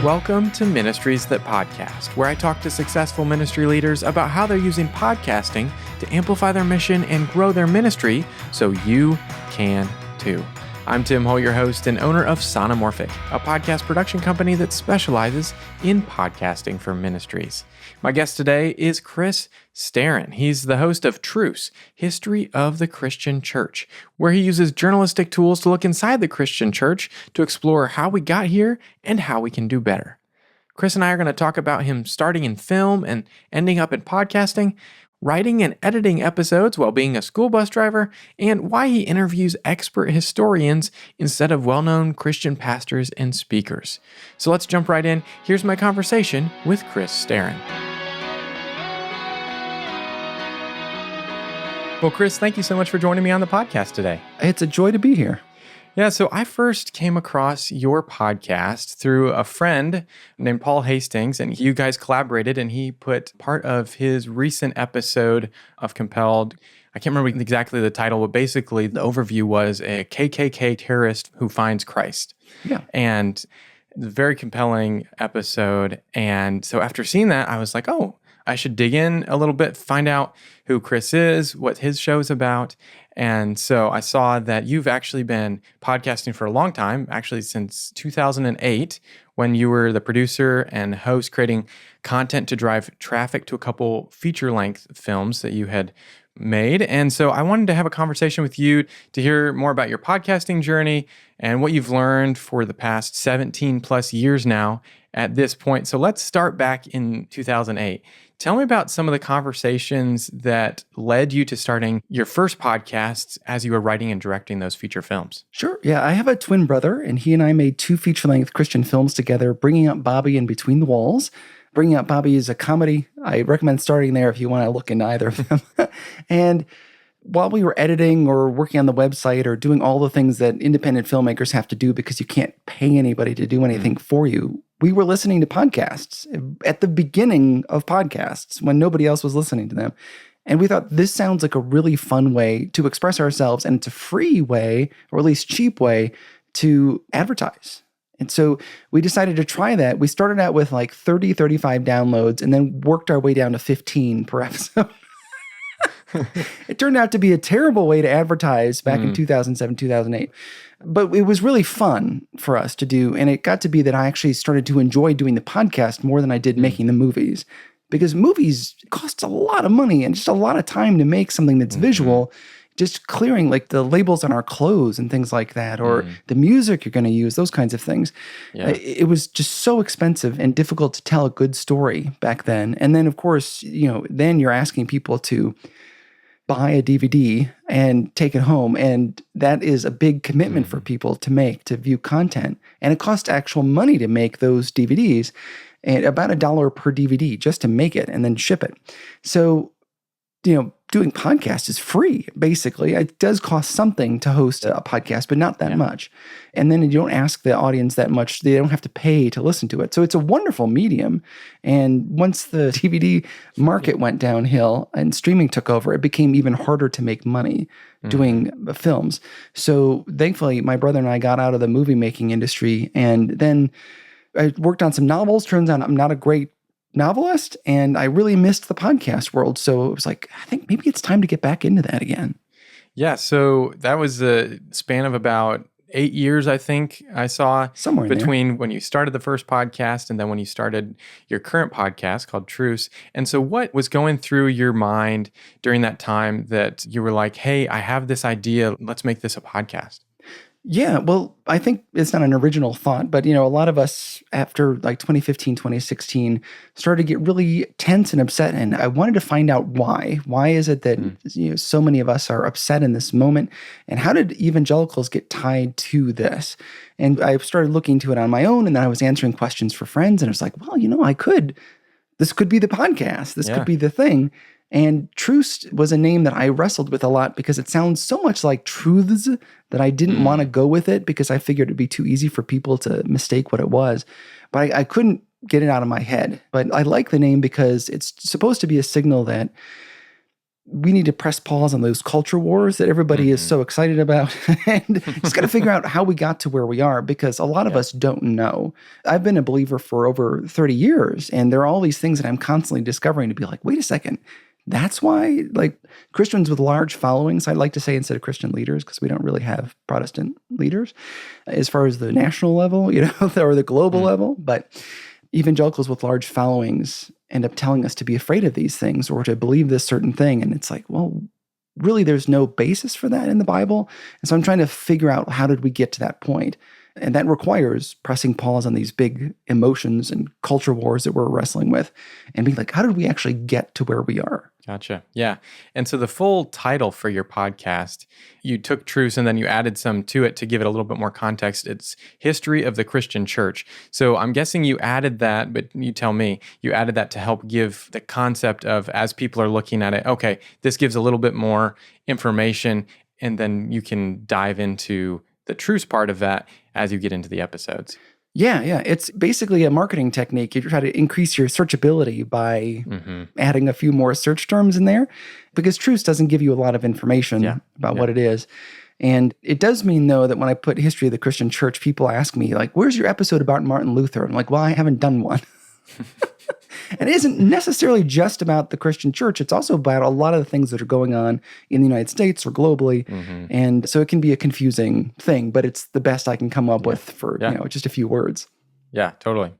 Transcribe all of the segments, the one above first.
Welcome to Ministries That Podcast, where I talk to successful ministry leaders about how they're using podcasting to amplify their mission and grow their ministry so you can too. I'm Tim Holt, your host and owner of Sonomorphic, a podcast production company that specializes in podcasting for ministries. My guest today is Chris Staron. He's the host of Truce, History of the Christian Church, where he uses journalistic tools to look inside the Christian church to explore how we got here and how we can do better. Chris and I are going to talk about him starting in film and ending up in podcasting, writing and editing episodes while being a school bus driver, and why he interviews expert historians instead of well-known Christian pastors and speakers. So let's jump right in. Here's my conversation with Chris Staron. Well, Chris, thank you so much for joining me on the podcast today. It's a joy to be here. Yeah, so I first came across your podcast through a friend named Paul Hastings, and you guys collaborated, and he put part of his recent episode of Compelled. I can't remember exactly the title, but basically the overview was a KKK terrorist who finds Christ. Yeah. And it's a very compelling episode. And so after seeing that, I was like, oh, I should dig in a little bit, find out who Chris is, what his show's about. And so I saw that you've actually been podcasting for a long time, actually since 2008, when you were the producer and host creating content to drive traffic to a couple feature-length films that you had made. And so I wanted to have a conversation with you to hear more about your podcasting journey and what you've learned for the past 17 plus years now at this point. So let's start back in 2008. Tell me about some of the conversations that led you to starting your first podcasts as you were writing and directing those feature films. Sure. Yeah, I have a twin brother, and he and I made two feature-length Christian films together, Bringing Up Bobby and Between the Walls. Bringing Up Bobby is a comedy. I recommend starting there if you want to look into either of them. And while we were editing or working on the website or doing all the things that independent filmmakers have to do because you can't pay anybody to do anything for you, we were listening to podcasts at the beginning of podcasts when nobody else was listening to them. And we thought, this sounds like a really fun way to express ourselves, and it's a free way, or at least cheap way, to advertise. And so we decided to try that. We started out with like 30, 35 downloads and then worked our way down to 15 per episode. It turned out to be a terrible way to advertise back in 2007, 2008. But it was really fun for us to do. And it got to be that I actually started to enjoy doing the podcast more than I did making the movies. Because movies cost a lot of money and just a lot of time to make something that's visual. Just clearing like the labels on our clothes and things like that, or the music you're going to use, those kinds of things. Yeah. It was just so expensive and difficult to tell a good story back then. And then, of course, then you're asking people to buy a DVD and take it home. And that is a big commitment for people to make, to view content. And it costs actual money to make those DVDs, and about $1 per DVD just to make it and then ship it. So, doing podcasts is free, basically. It does cost something to host a podcast, but not that much. And then you don't ask the audience that much. They don't have to pay to listen to it. So it's a wonderful medium. And once the DVD market went downhill and streaming took over, it became even harder to make money doing films. So thankfully, my brother and I got out of the movie making industry. And then I worked on some novels. Turns out I'm not a great novelist, and I really missed the podcast world. So it was like, I think maybe it's time to get back into that again. Yeah, so that was a span of about 8 years, I think I saw, somewhere between when you started the first podcast and then when you started your current podcast called Truce. And so what was going through your mind during that time that you were like, hey, I have this idea, let's make this a podcast? Yeah, well, I think it's not an original thought, but, a lot of us after like 2015, 2016 started to get really tense and upset. And I wanted to find out why. Why is it that, so many of us are upset in this moment? And how did evangelicals get tied to this? And I started looking into it on my own, and then I was answering questions for friends. And I was like, well, this could be the podcast. This could be the thing. And Truce was a name that I wrestled with a lot because it sounds so much like truths that I didn't want to go with it because I figured it'd be too easy for people to mistake what it was. But I couldn't get it out of my head. But I like the name because it's supposed to be a signal that we need to press pause on those culture wars that everybody is so excited about and just got to figure out how we got to where we are, because a lot of us don't know. I've been a believer for over 30 years, and there are all these things that I'm constantly discovering to be like, wait a second, that's why, like, Christians with large followings, I'd like to say instead of Christian leaders, because we don't really have Protestant leaders as far as the national level, or the global level, but evangelicals with large followings end up telling us to be afraid of these things or to believe this certain thing. And it's like, well, really, there's no basis for that in the Bible. And so I'm trying to figure out, how did we get to that point? And that requires pressing pause on these big emotions and culture wars that we're wrestling with and being like, how did we actually get to where we are? Gotcha. Yeah. And so the full title for your podcast, you took Truce and then you added some to it to give it a little bit more context. It's History of the Christian Church. So I'm guessing you added that, but you tell me, you added that to help give the concept of, as people are looking at it, okay, this gives a little bit more information, and then you can dive into the Truce part of that as you get into the episodes. Yeah. It's basically a marketing technique. You try to increase your searchability by adding a few more search terms in there, because Truce doesn't give you a lot of information about what it is. And it does mean, though, that when I put History of the Christian Church, people ask me, like, where's your episode about Martin Luther? I'm like, well, I haven't done one. And it isn't necessarily just about the Christian church. It's also about a lot of the things that are going on in the United States or globally. And so it can be a confusing thing, but it's the best I can come up with for just a few words. Yeah, totally.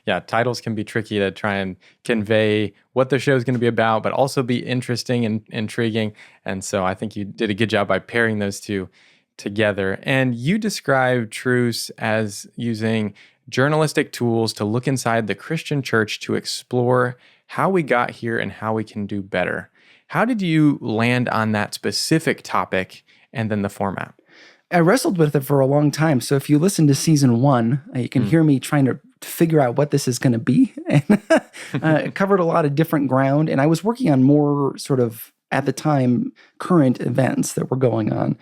Yeah, titles can be tricky to try and convey what the show is going to be about, but also be interesting and intriguing. And so I think you did a good job by pairing those two together. And you described Truce as using journalistic tools to look inside the Christian church to explore how we got here and how we can do better. How did you land on that specific topic and then the format? I wrestled with it for a long time. So if you listen to season 1, you can hear me trying to figure out what this is going to be. And it covered a lot of different ground. And I was working on more sort of, at the time, current events that were going on.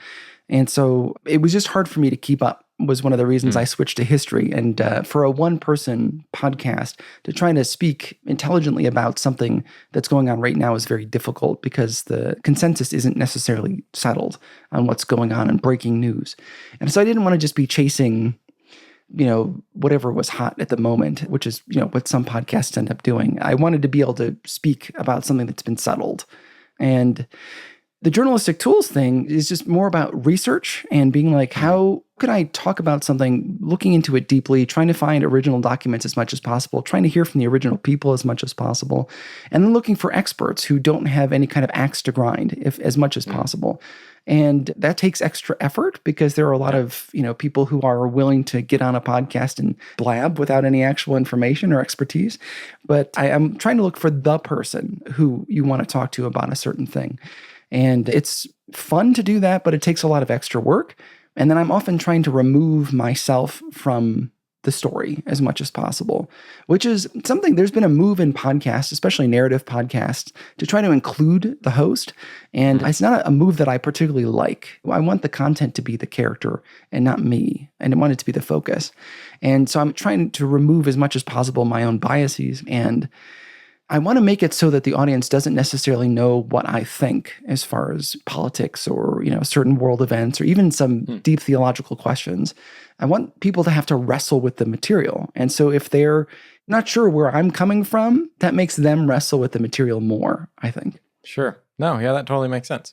And so it was just hard for me to keep up, was one of the reasons I switched to history. And for a one-person podcast, to try to speak intelligently about something that's going on right now is very difficult, because the consensus isn't necessarily settled on what's going on in breaking news. And so I didn't want to just be chasing, whatever was hot at the moment, which is, what some podcasts end up doing. I wanted to be able to speak about something that's been settled. And the journalistic tools thing is just more about research and being like, how could I talk about something, looking into it deeply, trying to find original documents as much as possible, trying to hear from the original people as much as possible, and then looking for experts who don't have any kind of axe to grind as much as possible. And that takes extra effort, because there are a lot of, people who are willing to get on a podcast and blab without any actual information or expertise. But I am trying to look for the person who you want to talk to about a certain thing. And it's fun to do that, but it takes a lot of extra work. And then I'm often trying to remove myself from the story as much as possible, which is something, there's been a move in podcasts, especially narrative podcasts, to try to include the host. And it's not a move that I particularly like. I want the content to be the character and not me. And I want it to be the focus. And so I'm trying to remove as much as possible my own biases, and I want to make it so that the audience doesn't necessarily know what I think as far as politics or, certain world events or even some deep theological questions. I want people to have to wrestle with the material. And so if they're not sure where I'm coming from, that makes them wrestle with the material more, I think. Sure. No, yeah, that totally makes sense.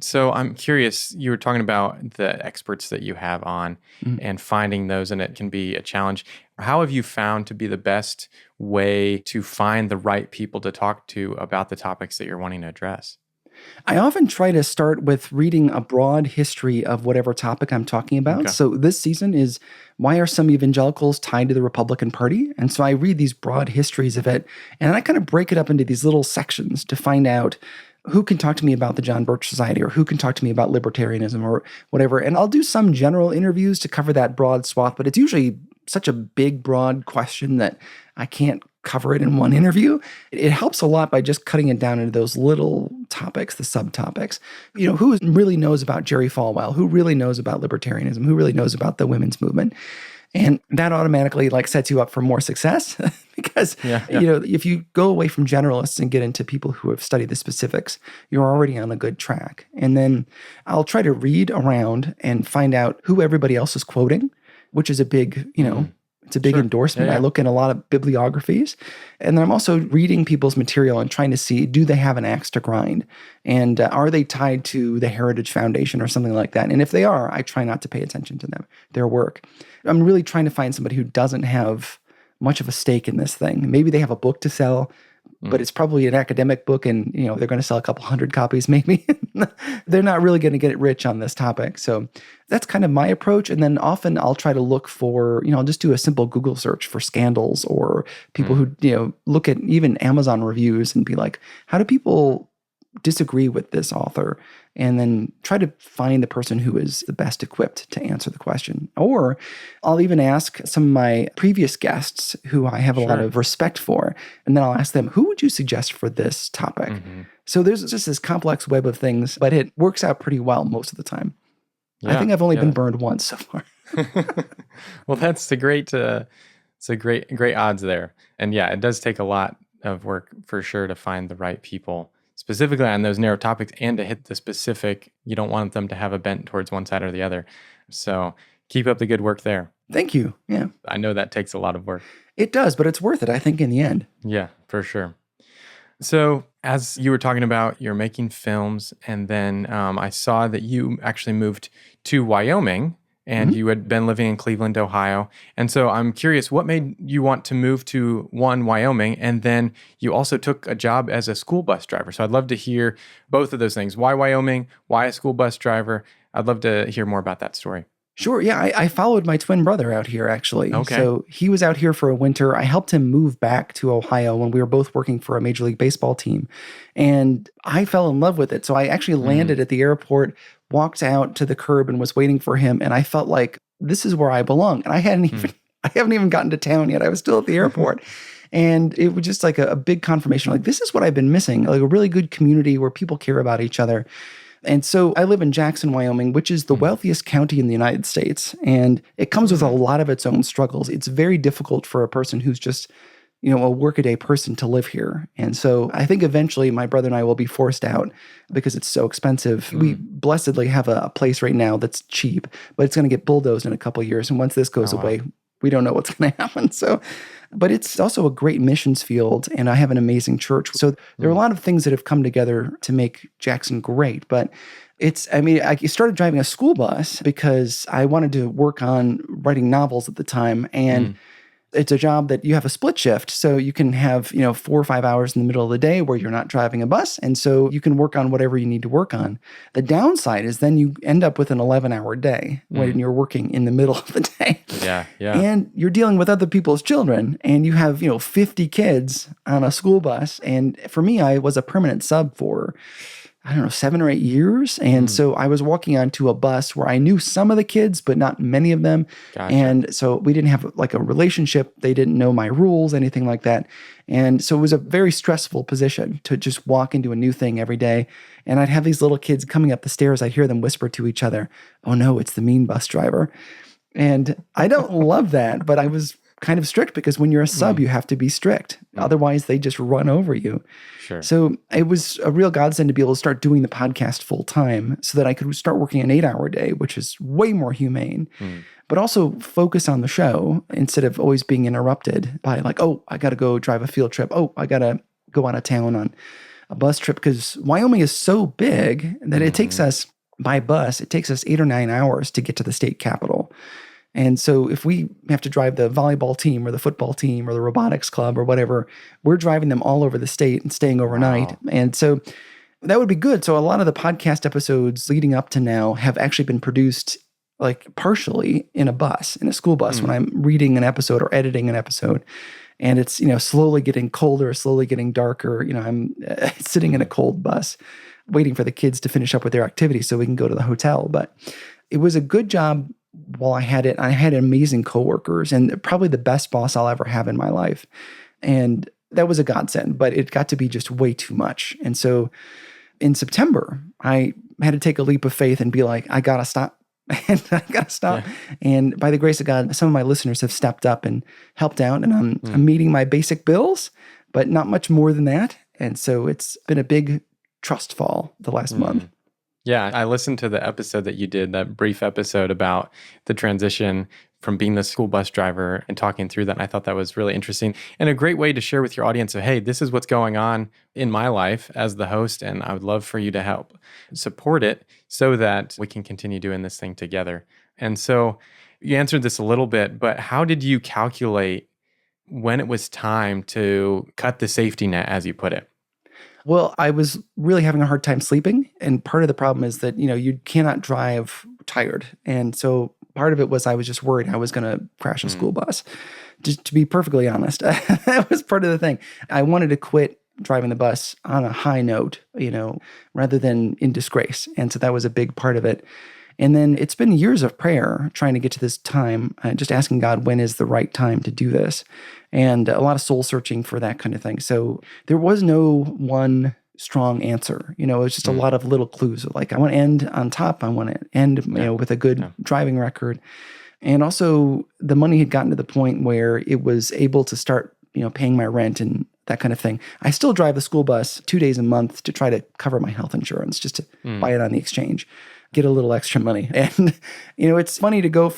So I'm curious, you were talking about the experts that you have on and finding those, and it can be a challenge. How have you found to be the best way to find the right people to talk to about the topics that you're wanting to address? I often try to start with reading a broad history of whatever topic I'm talking about. Okay. So this season is, why are some evangelicals tied to the Republican Party? And so I read these broad histories of it, and I kind of break it up into these little sections to find out who can talk to me about the John Birch Society, or who can talk to me about libertarianism or whatever. And I'll do some general interviews to cover that broad swath, but it's usually such a big, broad question that I can't cover it in one interview. It helps a lot by just cutting it down into those little topics, the subtopics. Who really knows about Jerry Falwell? Who really knows about libertarianism? Who really knows about the women's movement? And that automatically like sets you up for more success because, if you go away from generalists and get into people who have studied the specifics, you're already on a good track. And then I'll try to read around and find out who everybody else is quoting, which is a big, it's a big endorsement. I look in a lot of bibliographies, and then I'm also reading people's material and trying to see, do they have an axe to grind? And are they tied to the Heritage Foundation or something like that? And if they are, I try not to pay attention to them, their work. I'm really trying to find somebody who doesn't have much of a stake in this thing. Maybe they have a book to sell, but it's probably an academic book and, they're going to sell a couple hundred copies maybe. They're not really going to get rich on this topic. So that's kind of my approach. And then often I'll try to look for, I'll just do a simple Google search for scandals or people who, look at even Amazon reviews and be like, how do people disagree with this author? And then try to find the person who is the best equipped to answer the question. Or I'll even ask some of my previous guests who I have a lot of respect for, and then I'll ask them, who would you suggest for this topic? So there's just this complex web of things, but it works out pretty well most of the time. I think I've only been burned once so far. Well, that's great odds there. And it does take a lot of work for sure to find the right people specifically on those narrow topics and to hit the specific. You don't want them to have a bent towards one side or the other. So keep up the good work there. Thank you. Yeah. I know that takes a lot of work. It does, but it's worth it, I think, in the end. Yeah, for sure. So as you were talking about, you're making films, and then I saw that you actually moved to Wyoming, and you had been living in Cleveland, Ohio. And so I'm curious, what made you want to move to Wyoming? And then you also took a job as a school bus driver. So I'd love to hear both of those things. Why Wyoming? Why a school bus driver? I'd love to hear more about that story. Sure. Yeah, I followed my twin brother out here, actually. Okay. So he was out here for a winter. I helped him move back to Ohio when we were both working for a Major League Baseball team. And I fell in love with it. So I actually landed at the airport, walked out to the curb and was waiting for him. And I felt like this is where I belong. And I haven't even gotten to town yet. I was still at the airport. And it was just like a big confirmation. Like, this is what I've been missing, like a really good community where people care about each other. And so I live in Jackson, Wyoming, which is the wealthiest county in the United States. And it comes with a lot of its own struggles. It's very difficult for a person who's just, a workaday person to live here. And so I think eventually my brother and I will be forced out because it's so expensive. We blessedly have a place right now that's cheap, but it's going to get bulldozed in a couple of years. And once this goes away, we don't know what's going to happen. So, but it's also a great missions field, and I have an amazing church. So there are a lot of things that have come together to make Jackson great. But I started driving a school bus because I wanted to work on writing novels at the time. And it's a job that you have a split shift. So you can have, 4 or 5 hours in the middle of the day where you're not driving a bus. And so you can work on whatever you need to work on. The downside is then you end up with an 11-hour day when you're working in the middle of the day. Yeah. And you're dealing with other people's children, and you have, 50 kids on a school bus. And for me, I was a permanent sub for 7 or 8 years. And so I was walking onto a bus where I knew some of the kids, but not many of them. Gotcha. And so we didn't have like a relationship. They didn't know my rules, anything like that. And so it was a very stressful position to just walk into a new thing every day. And I'd have these little kids coming up the stairs. I'd hear them whisper to each other, "Oh no, it's the mean bus driver." And I don't love that, but I was kind of strict because when you're a sub, you have to be strict. Otherwise, they just run over you. Sure. So it was a real godsend to be able to start doing the podcast full time so that I could start working an 8-hour day, which is way more humane, but also focus on the show instead of always being interrupted by like, oh, I got to go drive a field trip. Oh, I got to go out of town on a bus trip, because Wyoming is so big that it takes us by bus, it takes us 8 or 9 hours to get to the state capitol. And so if we have to drive the volleyball team or the football team or the robotics club or whatever, we're driving them all over the state and staying overnight. Wow. And so that would be good. So a lot of the podcast episodes leading up to now have actually been produced like partially in a school bus when I'm reading an episode or editing an episode. And it's, slowly getting colder, slowly getting darker. I'm sitting in a cold bus waiting for the kids to finish up with their activities so we can go to the hotel. But it was a good job while I had it. I had amazing coworkers and probably the best boss I'll ever have in my life. And that was a godsend, but it got to be just way too much. And so in September, I had to take a leap of faith and be like, I got to stop and I got to stop. Yeah. And by the grace of God, some of my listeners have stepped up and helped out, and I'm meeting my basic bills, but not much more than that. And so it's been a big trust fall the last month. Yeah, I listened to the episode that you did, that brief episode about the transition from being the school bus driver and talking through that. And I thought that was really interesting and a great way to share with your audience of, hey, this is what's going on in my life as the host, and I would love for you to help support it so that we can continue doing this thing together. And so you answered this a little bit, but how did you calculate when it was time to cut the safety net, as you put it? Well, I was really having a hard time sleeping. And part of the problem is that, you cannot drive tired. And so part of it was I was just worried I was going to crash a school bus. Just to be perfectly honest, that was part of the thing. I wanted to quit driving the bus on a high note, rather than in disgrace. And so that was a big part of it. And then it's been years of prayer trying to get to this time, just asking God, when is the right time to do this? And a lot of soul searching for that kind of thing. So there was no one strong answer. It was just a lot of little clues. Like, I want to end on top. I want to end, with a good driving record. And also the money had gotten to the point where it was able to start, paying my rent and that kind of thing. I still drive the school bus 2 days a month to try to cover my health insurance, just to buy it on the exchange, get a little extra money. And, it's funny to go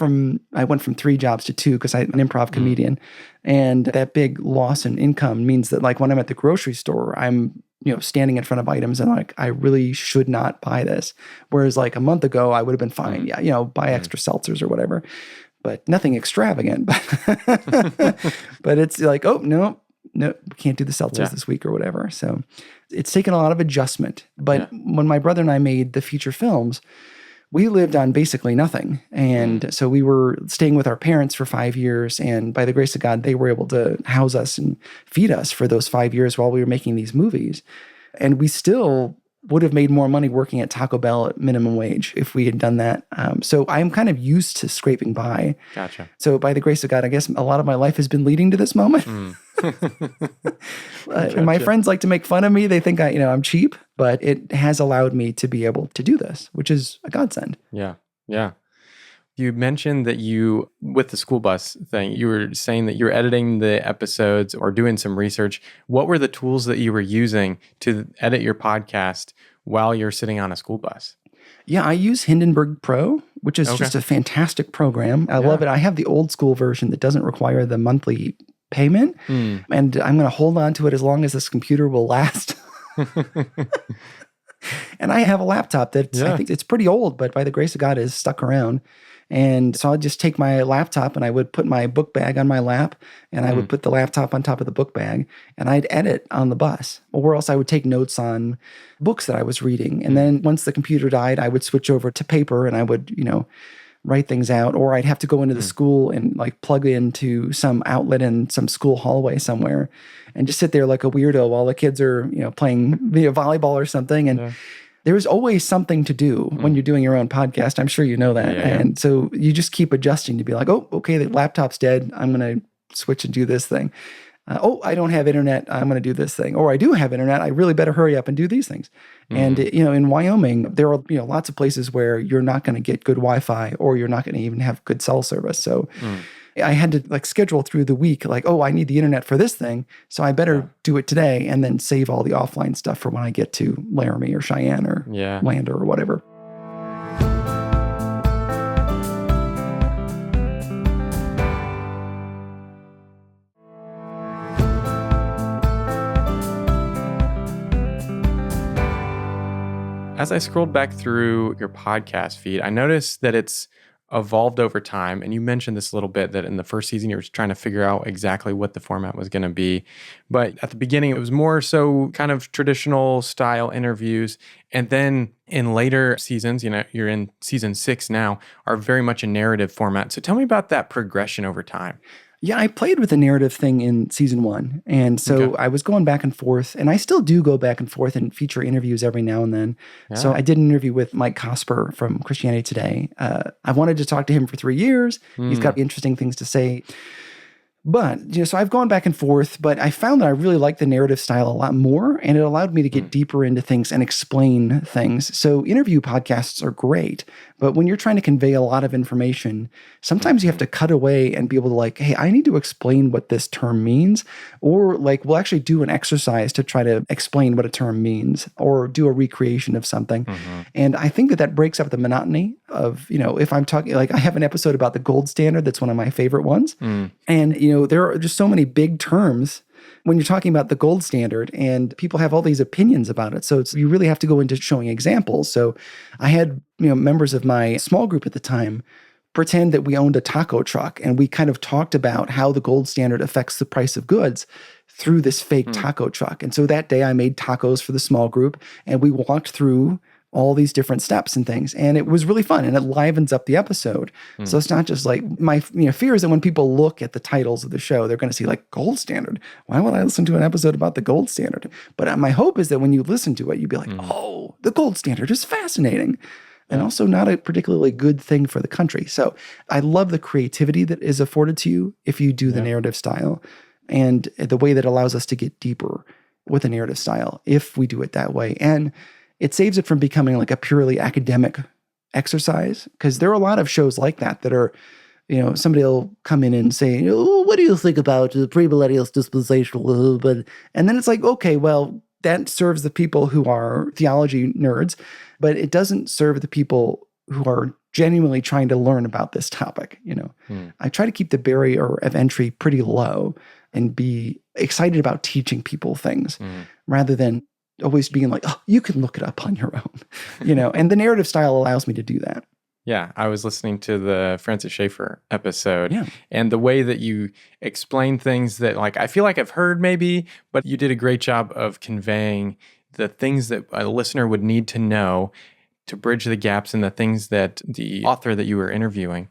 I went from 3 jobs to 2 because I'm an improv comedian. And that big loss in income means that, like, when I'm at the grocery store, I'm, standing in front of items and like, I really should not buy this. Whereas like a month ago, I would have been fine. Yeah, buy extra seltzers or whatever, but nothing extravagant. But it's like, oh, no, we can't do the seltzers this week or whatever. So it's taken a lot of adjustment. But when my brother and I made the feature films, we lived on basically nothing. And so we were staying with our parents for 5 years. And by the grace of God, they were able to house us and feed us for those 5 years while we were making these movies. And we still would have made more money working at Taco Bell at minimum wage if we had done that. So I'm kind of used to scraping by. Gotcha. So by the grace of God, I guess a lot of my life has been leading to this moment. Gotcha. My friends like to make fun of me. They think I'm cheap, but it has allowed me to be able to do this, which is a godsend. Yeah. Yeah. You mentioned that with the school bus thing, you were saying that you're editing the episodes or doing some research. What were the tools that you were using to edit your podcast while you're sitting on a school bus? Yeah, I use Hindenburg Pro, which is just a fantastic program. I love it. I have the old school version that doesn't require the monthly payment, and I'm going to hold on to it as long as this computer will last. And I have a laptop that I think it's pretty old, but by the grace of God is stuck around. And so I'd just take my laptop and I would put my book bag on my lap, and I would put the laptop on top of the book bag, and I'd edit on the bus. Or else I would take notes on books that I was reading. And then once the computer died, I would switch over to paper and I would, write things out. Or I'd have to go into the school and like plug into some outlet in some school hallway somewhere and just sit there like a weirdo while the kids are, playing volleyball or something. And there's always something to do when you're doing your own podcast. I'm sure you know that. And so you just keep adjusting to be like, oh, okay, the laptop's dead. I'm going to switch and do this thing. I don't have internet. I'm going to do this thing. Or I do have internet. I really better hurry up and do these things. And, in Wyoming, there are, lots of places where you're not going to get good Wi-Fi, or you're not going to even have good cell service. So I had to schedule through the week, I need the internet for this thing, so I better do it today and then save all the offline stuff for when I get to Laramie or Cheyenne or Lander or whatever. As I scrolled back through your podcast feed, I noticed that it's evolved over time. And you mentioned this a little bit, that in the first season, you were trying to figure out exactly what the format was going to be. But at the beginning, it was more so kind of traditional style interviews. And then in later seasons, you're in season 6 now, are very much a narrative format. So tell me about that progression over time. Yeah, I played with the narrative thing in season 1. And so I was going back and forth, and I still do go back and forth and feature interviews every now and then. Yeah. So I did an interview with Mike Cosper from Christianity Today. I wanted to talk to him for 3 years. He's got interesting things to say. But, so I've gone back and forth, but I found that I really like the narrative style a lot more, and it allowed me to get deeper into things and explain things. So interview podcasts are great, But when you're trying to convey a lot of information, sometimes you have to cut away and be able to like, hey, I need to explain what this term means. Or like, we'll actually do an exercise to try to explain what a term means or do a recreation of something. And I think that breaks up the monotony of, if I'm talking, like I have an episode about the gold standard. That's one of my favorite ones. And, there are just so many big terms when you're talking about the gold standard, and people have all these opinions about it. So you really have to go into showing examples. So I had, members of my small group at the time pretend that we owned a taco truck, and we kind of talked about how the gold standard affects the price of goods through this fake taco truck. And so that day I made tacos for the small group, and we walked through all these different steps and things. And it was really fun, and it livens up the episode. So it's not just like my fear is that when people look at the titles of the show, they're going to see like gold standard. Why would I listen to an episode about the gold standard? But my hope is that when you listen to it, you'd be like, oh, the gold standard is fascinating. And also not a particularly good thing for the country. So I love the creativity that is afforded to you if you do the narrative style, and the way that allows us to get deeper with a narrative style if we do it that way. And it saves it from becoming like a purely academic exercise, because there are a lot of shows like that are, somebody will come in and say, oh, what do you think about the premillennialist dispensational? And then it's like, okay, well, that serves the people who are theology nerds, but it doesn't serve the people who are genuinely trying to learn about this topic. I try to keep the barrier of entry pretty low and be excited about teaching people things rather than always being like, oh, you can look it up on your own, and the narrative style allows me to do that. Yeah, I was listening to the Francis Schaeffer episode, and the way that you explain things that, like, I feel like I've heard maybe, but you did a great job of conveying the things that a listener would need to know to bridge the gaps, and the things that the author that you were interviewing,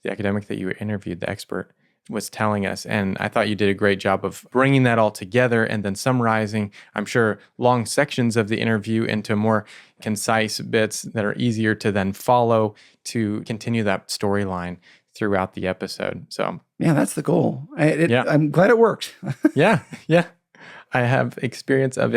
the academic that you interviewed, the expert, was telling us. And I thought you did a great job of bringing that all together and then summarizing, I'm sure, long sections of the interview into more concise bits that are easier to then follow to continue that storyline throughout the episode. So yeah, that's the goal. I'm glad it worked. Yeah. I have experience of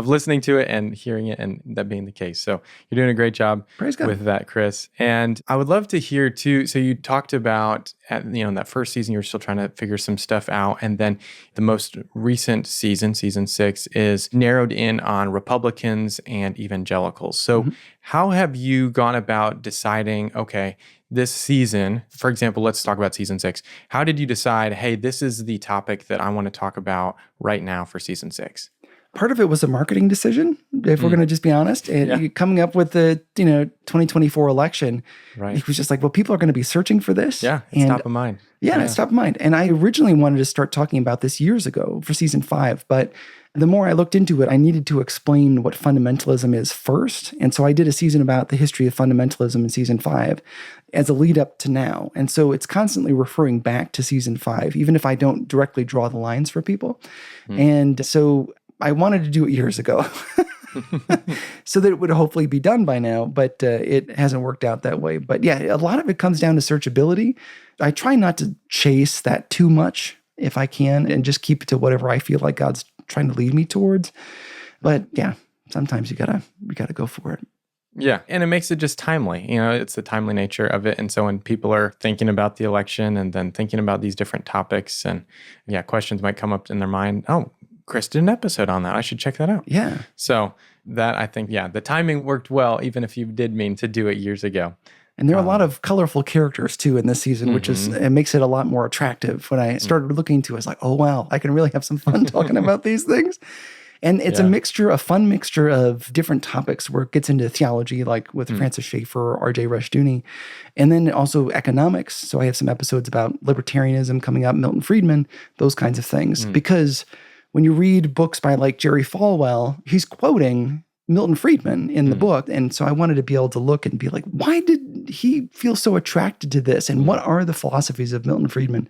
listening to it and hearing it, and that being the case. So you're doing a great job with that, Chris. And I would love to hear too. So you talked about, in that first season, you were still trying to figure some stuff out. And then the most recent season 6, is narrowed in on Republicans and evangelicals. So how have you gone about deciding, okay, this season, for example, let's talk about season 6. How did you decide, hey, this is the topic that I want to talk about right now for season 6? Part of it was a marketing decision, if we're going to just be honest. And coming up with the 2024 election, it was just like, well, people are going to be searching for this. Yeah, it's top of mind. Yeah, it's top of mind. And I originally wanted to start talking about this years ago for season 5, but the more I looked into it, I needed to explain what fundamentalism is first. And so I did a season about the history of fundamentalism in season 5 as a lead up to now. And so it's constantly referring back to season 5, even if I don't directly draw the lines for people. And so I wanted to do it years ago so that it would hopefully be done by now, but it hasn't worked out that way. But yeah, a lot of it comes down to searchability. I try not to chase that too much if I can, and just keep it to whatever I feel like God's trying to lead me towards. But yeah, sometimes you gotta go for it. Yeah, and it makes it just timely. It's the timely nature of it. And so when people are thinking about the election and then thinking about these different topics, and questions might come up in their mind. Oh, Chris did an episode on that. I should check that out. Yeah. So that, I think, the timing worked well, even if you did mean to do it years ago. And there are a lot of colorful characters too in this season, which it makes it a lot more attractive. When I started looking into it, I was like, oh wow, I can really have some fun talking about these things. And it's a fun mixture of different topics where it gets into theology, like with Francis Schaeffer or R.J. Rushdoony, and then also economics. So I have some episodes about libertarianism coming up, Milton Friedman, those kinds of things. Because when you read books by like Jerry Falwell, he's quoting Milton Friedman in the book. And so I wanted to be able to look and be like, why did he feel so attracted to this? And what are the philosophies of Milton Friedman?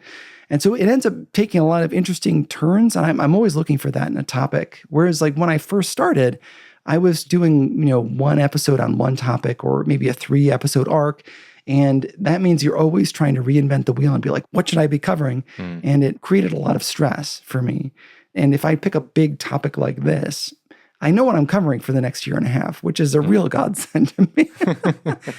And so it ends up taking a lot of interesting turns. And I'm always looking for that in a topic. Whereas like when I first started, I was doing, one episode on one topic or maybe a 3-episode arc. And that means you're always trying to reinvent the wheel and be like, what should I be covering? And it created a lot of stress for me. And if I pick a big topic like this, I know what I'm covering for the next year and a half, which is a real godsend to me.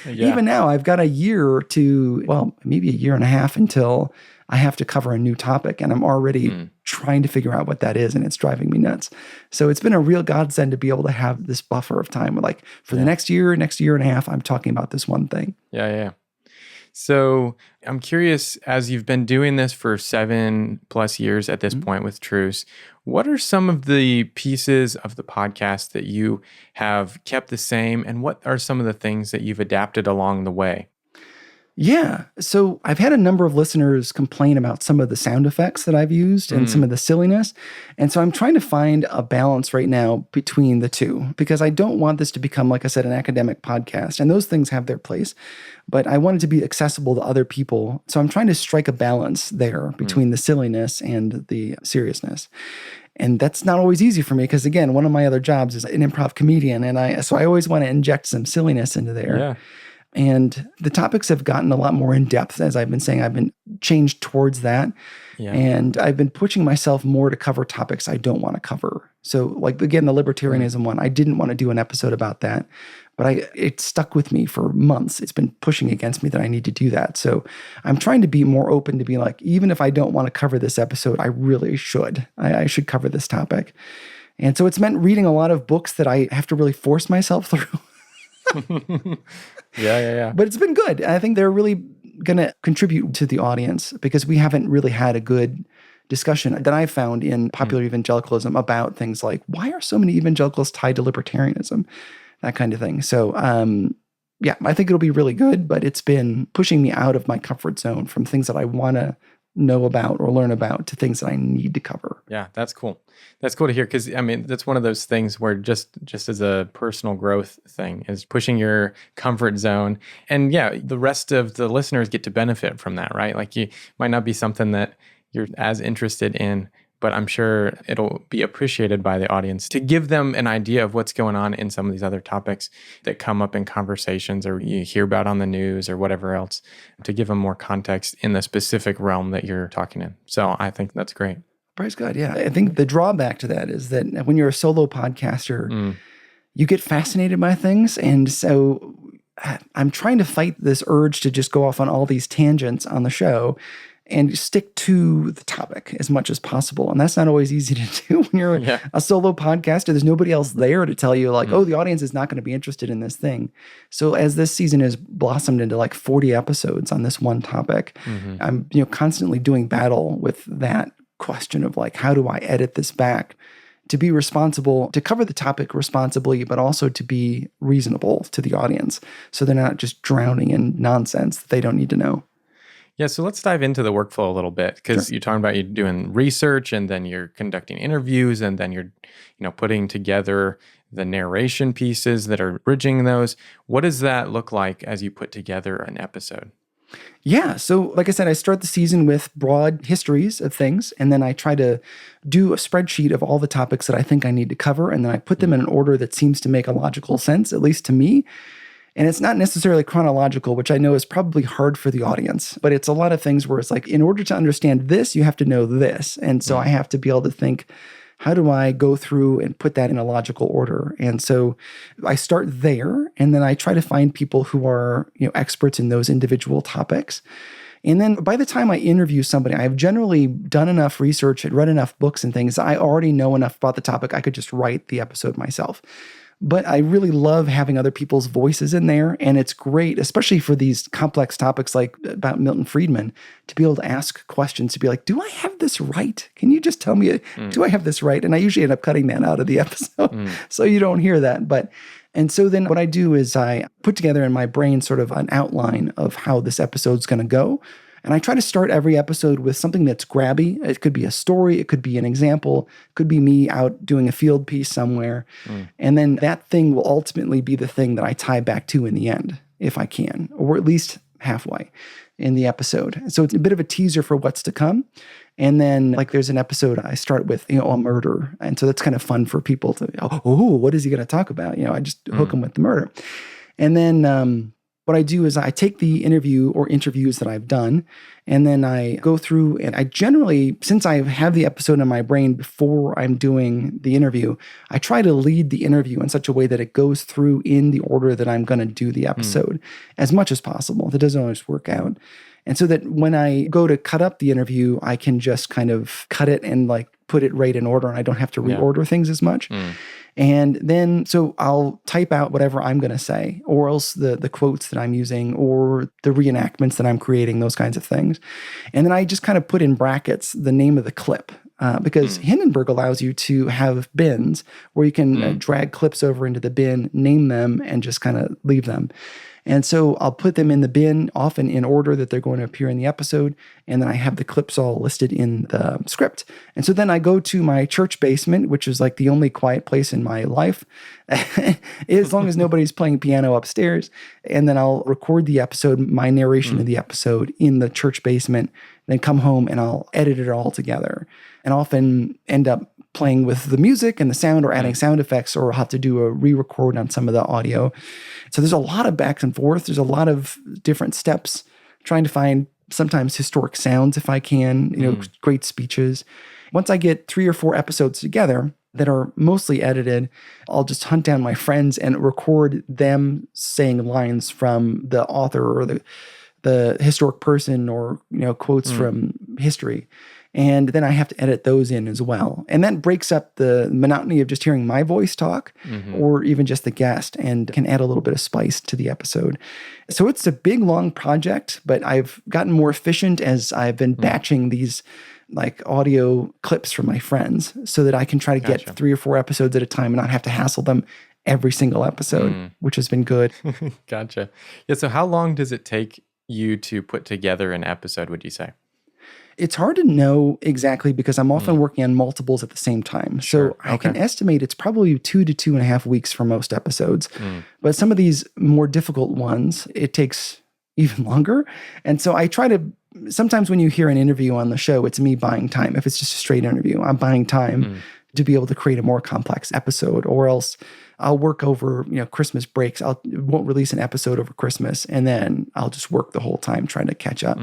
Yeah. Even now, I've got a year to, well, maybe a year and a half until I have to cover a new topic, and I'm already trying to figure out what that is, and it's driving me nuts. So it's been a real godsend to be able to have this buffer of time. Like for the next year and a half, I'm talking about this one thing. Yeah. So I'm curious, as you've been doing this for 7+ years at this point with Truce, what are some of the pieces of the podcast that you have kept the same, and what are some of the things that you've adapted along the way? Yeah. So I've had a number of listeners complain about some of the sound effects that I've used and some of the silliness. And so I'm trying to find a balance right now between the two, because I don't want this to become, like I said, an academic podcast. And those things have their place, but I want it to be accessible to other people. So I'm trying to strike a balance there between the silliness and the seriousness. And that's not always easy for me because, again, one of my other jobs is an improv comedian. And I always want to inject some silliness into there. Yeah. And the topics have gotten a lot more in depth, as I've been saying. I've been changed towards that. Yeah. And I've been pushing myself more to cover topics I don't want to cover. So, like, again, the libertarianism one, I didn't want to do an episode about that, but it stuck with me for months. It's been pushing against me that I need to do that. So I'm trying to be more open to be like, even if I don't want to cover this episode, I really should. I should cover this topic. And so it's meant reading a lot of books that I have to really force myself through. Yeah. But it's been good. I think they're really going to contribute to the audience because we haven't really had a good discussion that I've found in popular evangelicalism about things like, why are so many evangelicals tied to libertarianism? That kind of thing. So, yeah, I think it'll be really good, but it's been pushing me out of my comfort zone from things that I want to know about or learn about to things that I need to cover. Yeah, that's cool. That's cool to hear because, I mean, that's one of those things where just as a personal growth thing is pushing your comfort zone. And yeah, the rest of the listeners get to benefit from that, right? Like you might not be something that you're as interested in, but I'm sure it'll be appreciated by the audience to give them an idea of what's going on in some of these other topics that come up in conversations or you hear about on the news or whatever else, to give them more context in the specific realm that you're talking in. So I think that's great. Praise God. Yeah. I think the drawback to that is that when you're a solo podcaster, you get fascinated by things. And so I'm trying to fight this urge to just go off on all these tangents on the show and stick to the topic as much as possible. And that's not always easy to do when you're a solo podcaster. There's nobody else there to tell you like, oh, the audience is not going to be interested in this thing. So as this season has blossomed into like 40 episodes on this one topic, I'm constantly doing battle with that question of like, how do I edit this back to be responsible, to cover the topic responsibly, but also to be reasonable to the audience so they're not just drowning in nonsense that they don't need to know. Yeah, so let's dive into the workflow a little bit because you're talking about you're doing research and then you're conducting interviews and then you're, putting together the narration pieces that are bridging those. What does that look like as you put together an episode? Yeah, so like I said, I start the season with broad histories of things, and then I try to do a spreadsheet of all the topics that I think I need to cover, and then I put them in an order that seems to make a logical sense, at least to me. And it's not necessarily chronological, which I know is probably hard for the audience, but it's a lot of things where it's like, in order to understand this, you have to know this. And so I have to be able to think, how do I go through and put that in a logical order? And so I start there, and then I try to find people who are, experts in those individual topics. And then by the time I interview somebody, I've generally done enough research and read enough books and things. I already know enough about the topic. I could just write the episode myself. But I really love having other people's voices in there. And it's great, especially for these complex topics like about Milton Friedman, to be able to ask questions, to be like, do I have this right? Can you just tell me, do I have this right? And I usually end up cutting that out of the episode so you don't hear that. And so then what I do is I put together in my brain sort of an outline of how this episode's going to go. And I try to start every episode with something that's grabby. It could be a story. It could be an example. It could be me out doing a field piece somewhere. And then that thing will ultimately be the thing that I tie back to in the end, if I can, or at least halfway in the episode. So it's a bit of a teaser for what's to come. And then like there's an episode I start with, a murder. And so that's kind of fun for people to, what is he going to talk about? I just hook them with the murder. And then what I do is I take the interview or interviews that I've done, and then I go through and I generally, since I have the episode in my brain before I'm doing the interview, I try to lead the interview in such a way that it goes through in the order that I'm going to do the episode as much as possible. That doesn't always work out. And so that when I go to cut up the interview, I can just kind of cut it and like put it right in order, and I don't have to reorder things as much. And then, so I'll type out whatever I'm going to say, or else the quotes that I'm using, or the reenactments that I'm creating, those kinds of things. And then I just kind of put in brackets the name of the clip, because Hindenburg allows you to have bins where you can drag clips over into the bin, name them, and just kind of leave them. And so I'll put them in the bin, often in order that they're going to appear in the episode. And then I have the clips all listed in the script. And so then I go to my church basement, which is like the only quiet place in my life, as long as nobody's playing piano upstairs. And then I'll record the episode, my narration of the episode in the church basement, then come home and I'll edit it all together. And often end up playing with the music and the sound or adding sound effects, or I'll have to do a re-record on some of the audio. So there's a lot of back and forth. There's a lot of different steps, trying to find sometimes historic sounds if I can, great speeches. Once I get 3 or 4 episodes together that are mostly edited, I'll just hunt down my friends and record them saying lines from the author or the historic person, or, quotes from history. And then I have to edit those in as well. And that breaks up the monotony of just hearing my voice talk, or even just the guest, and can add a little bit of spice to the episode. So it's a big, long project, but I've gotten more efficient as I've been batching these like audio clips from my friends, so that I can try to get 3 or 4 episodes at a time and not have to hassle them every single episode, which has been good. Gotcha. Yeah. So how long does it take you to put together an episode, would you say? It's hard to know exactly, because I'm often working on multiples at the same time. So I can estimate it's probably 2 to 2.5 weeks for most episodes. But some of these more difficult ones, it takes even longer. And so I try to, sometimes when you hear an interview on the show, it's me buying time. If it's just a straight interview, I'm buying time to be able to create a more complex episode, or else I'll work over, Christmas breaks. Won't release an episode over Christmas, and then I'll just work the whole time trying to catch up.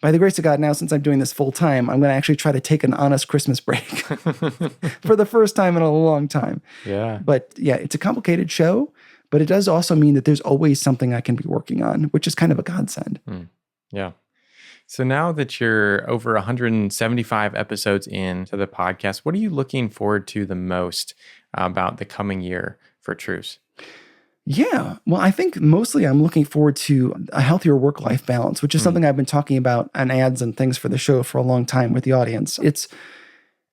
By the grace of God, now, since I'm doing this full time, I'm going to actually try to take an honest Christmas break for the first time in a long time. Yeah. But yeah, it's a complicated show, but it does also mean that there's always something I can be working on, which is kind of a godsend. Yeah. So now that you're over 175 episodes into the podcast, what are you looking forward to the most about the coming year for Truce? Yeah. Well, I think mostly I'm looking forward to a healthier work-life balance, which is something I've been talking about on ads and things for the show for a long time with the audience.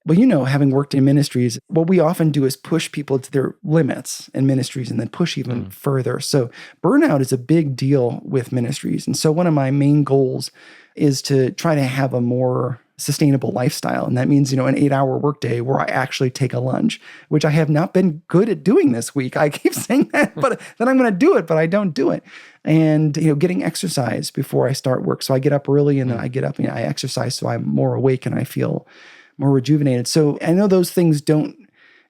Having worked in ministries, what we often do is push people to their limits in ministries and then push even further. So burnout is a big deal with ministries. And so one of my main goals is to try to have a more sustainable lifestyle. And that means, an 8-hour workday where I actually take a lunch, which I have not been good at doing this week. I keep saying that, but then I'm going to do it, but I don't do it. And, getting exercise before I start work. So I get up early, and then I get up and I exercise, so I'm more awake and I feel more rejuvenated. So I know those things don't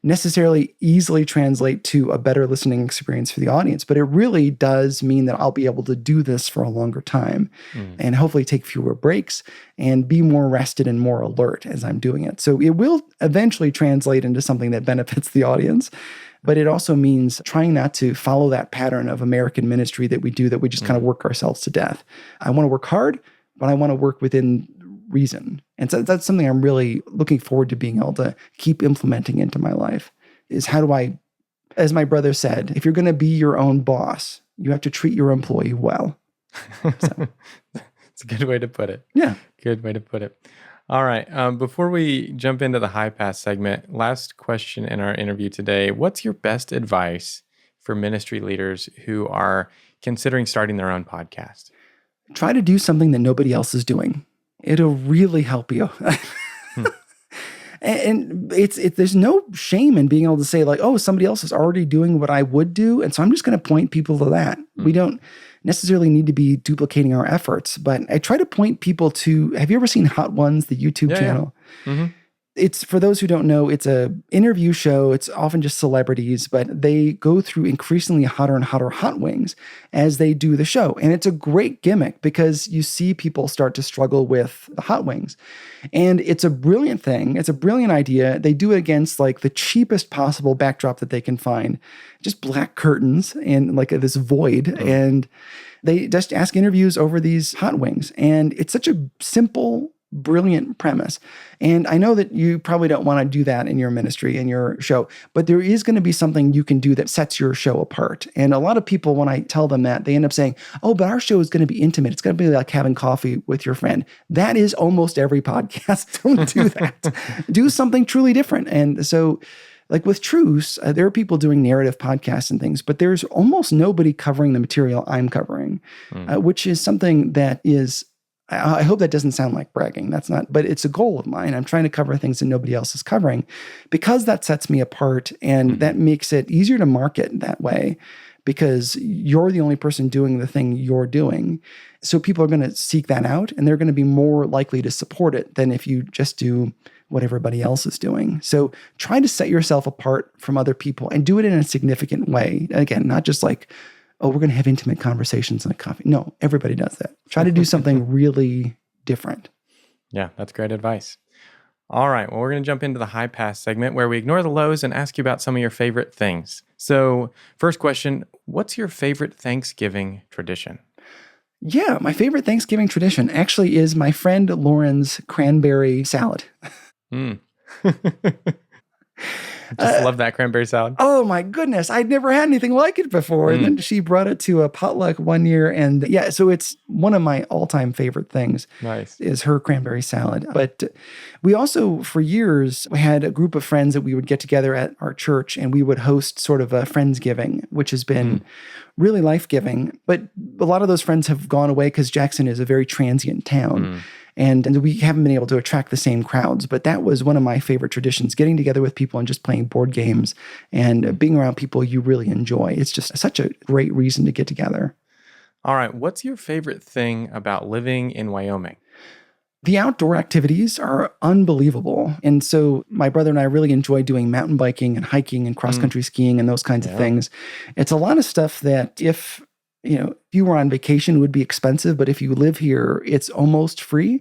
necessarily easily translate to a better listening experience for the audience, but it really does mean that I'll be able to do this for a longer time and hopefully take fewer breaks and be more rested and more alert as I'm doing it. So it will eventually translate into something that benefits the audience, but it also means trying not to follow that pattern of American ministry that we do, that we just kind of work ourselves to death. I want to work hard, but I want to work within reason. And so that's something I'm really looking forward to being able to keep implementing into my life, is how do I, as my brother said, if you're going to be your own boss, you have to treat your employee well. So. It's a good way to put it. Yeah. Good way to put it. All right. Before we jump into the high pass segment, last question in our interview today. What's your best advice for ministry leaders who are considering starting their own podcast? Try to do something that nobody else is doing. It'll really help you. And there's no shame in being able to say like, oh, somebody else is already doing what I would do, and so I'm just going to point people to that. We don't necessarily need to be duplicating our efforts, but I try to point people to, have you ever seen Hot Ones, the YouTube channel? Yeah. It's, for those who don't know, it's a interview show. It's often just celebrities, but they go through increasingly hotter and hotter hot wings as they do the show. And it's a great gimmick because you see people start to struggle with the hot wings. And it's a brilliant thing. It's a brilliant idea. They do it against like the cheapest possible backdrop that they can find, just black curtains and like this void. And they just ask interviews over these hot wings. And it's such a simple, brilliant premise. And I know that you probably don't want to do that in your ministry, in your show, but there is going to be something you can do that sets your show apart. And a lot of people, when I tell them that, they end up saying, oh, but our show is going to be intimate. It's going to be like having coffee with your friend. That is almost every podcast. Don't do that. Do something truly different. And so, like with Truce, there are people doing narrative podcasts and things, but there's almost nobody covering the material I'm covering, which is something that is, I hope that doesn't sound like bragging. That's not, but it's a goal of mine. I'm trying to cover things that nobody else is covering because that sets me apart and that makes it easier to market that way because you're the only person doing the thing you're doing. So people are going to seek that out and they're going to be more likely to support it than if you just do what everybody else is doing. So try to set yourself apart from other people and do it in a significant way. Again, not just like, oh, we're going to have intimate conversations and a coffee. No, everybody does that. Try to do something really different. Yeah, that's great advice. All right, well, we're going to jump into the high pass segment where we ignore the lows and ask you about some of your favorite things. So first question, what's your favorite Thanksgiving tradition? Yeah, my favorite Thanksgiving tradition actually is my friend Lauren's cranberry salad. Just love that cranberry salad. Oh my goodness. I'd never had anything like it before. And then she brought it to a potluck one year. And yeah, so it's one of my all-time favorite things. Nice. Is her cranberry salad. But we also, for years, we had a group of friends that we would get together at our church and we would host sort of a Friendsgiving, which has been really life-giving. But a lot of those friends have gone away because Jackson is a very transient town. And we haven't been able to attract the same crowds. But that was one of my favorite traditions, getting together with people and just playing board games and being around people you really enjoy. It's just such a great reason to get together. All right. What's your favorite thing about living in Wyoming? The outdoor activities are unbelievable. And so my brother and I really enjoy doing mountain biking and hiking and cross-country skiing and those kinds of things. It's a lot of stuff that if you were on vacation, it would be expensive, but if you live here, it's almost free.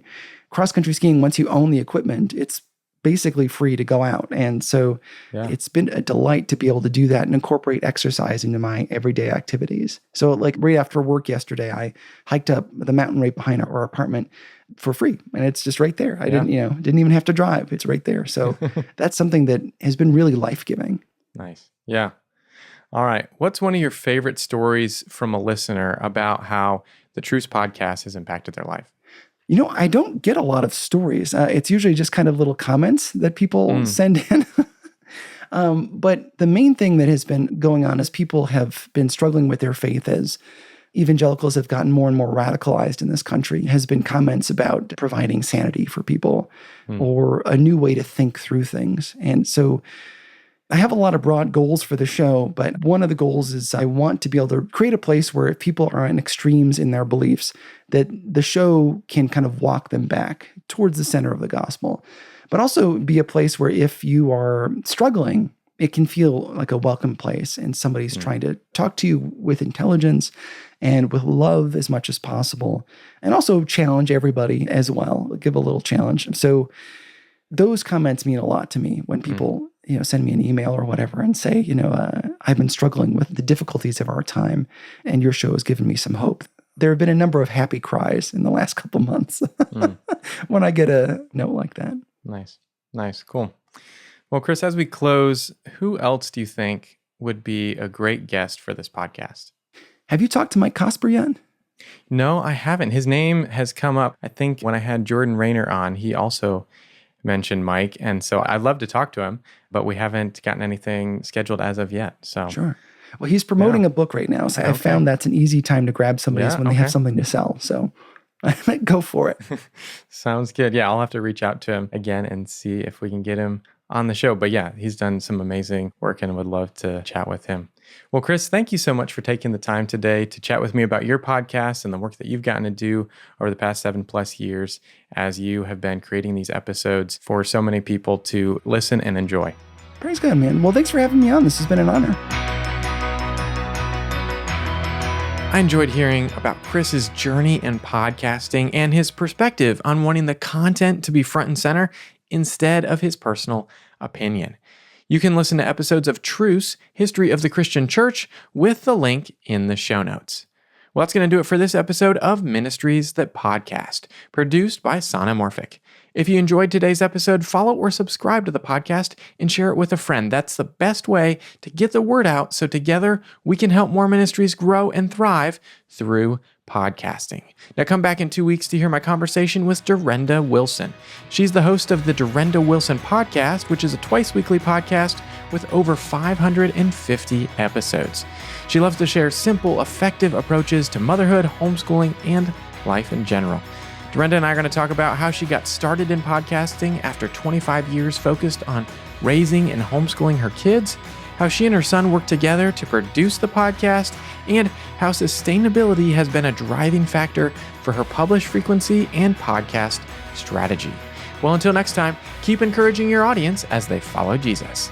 Cross-country skiing, once you own the equipment, it's basically free to go out. And so it's been a delight to be able to do that and incorporate exercise into my everyday activities. So like right after work yesterday, I hiked up the mountain right behind our apartment for free. And it's just right there. I didn't even have to drive. It's right there. So that's something that has been really life-giving. Nice. Yeah. All right. What's one of your favorite stories from a listener about how the Truce podcast has impacted their life? I don't get a lot of stories. It's usually just kind of little comments that people send in. But the main thing that has been going on is people have been struggling with their faith as evangelicals have gotten more and more radicalized in this country, has been comments about providing sanity for people or a new way to think through things. And so I have a lot of broad goals for the show, but one of the goals is I want to be able to create a place where if people are in extremes in their beliefs, that the show can kind of walk them back towards the center of the gospel, but also be a place where if you are struggling, it can feel like a welcome place and somebody's trying to talk to you with intelligence and with love as much as possible, and also challenge everybody as well, give a little challenge. So those comments mean a lot to me when people send me an email or whatever and say, I've been struggling with the difficulties of our time and your show has given me some hope. There have been a number of happy cries in the last couple months when I get a note like that. Nice. Cool. Well, Chris, as we close, who else do you think would be a great guest for this podcast? Have you talked to Mike Cosper yet? No, I haven't. His name has come up. I think when I had Jordan Rayner on, he also mentioned Mike. And so I'd love to talk to him, but we haven't gotten anything scheduled as of yet. So sure. Well, he's promoting a book right now. So I found that's an easy time to grab somebody when they have something to sell. So go for it. Sounds good. Yeah, I'll have to reach out to him again and see if we can get him on the show. But yeah, he's done some amazing work and would love to chat with him. Well, Chris, thank you so much for taking the time today to chat with me about your podcast and the work that you've gotten to do over the past 7+ years as you have been creating these episodes for so many people to listen and enjoy. Praise God, man. Well, thanks for having me on. This has been an honor. I enjoyed hearing about Chris's journey in podcasting and his perspective on wanting the content to be front and center instead of his personal opinion. You can listen to episodes of Truce, History of the Christian Church, with the link in the show notes. Well, that's going to do it for this episode of Ministries That Podcast, produced by Sonomorphic. If you enjoyed today's episode, follow or subscribe to the podcast and share it with a friend. That's the best way to get the word out so together we can help more ministries grow and thrive through podcasting. Now come back in 2 weeks to hear my conversation with Dorinda Wilson. She's the host of the Dorinda Wilson Podcast, which is a twice-weekly podcast with over 550 episodes. She loves to share simple, effective approaches to motherhood, homeschooling, and life in general. Dorinda and I are going to talk about how she got started in podcasting after 25 years focused on raising and homeschooling her kids, how she and her son work together to produce the podcast, and how sustainability has been a driving factor for her publish frequency and podcast strategy. Well, until next time, keep encouraging your audience as they follow Jesus.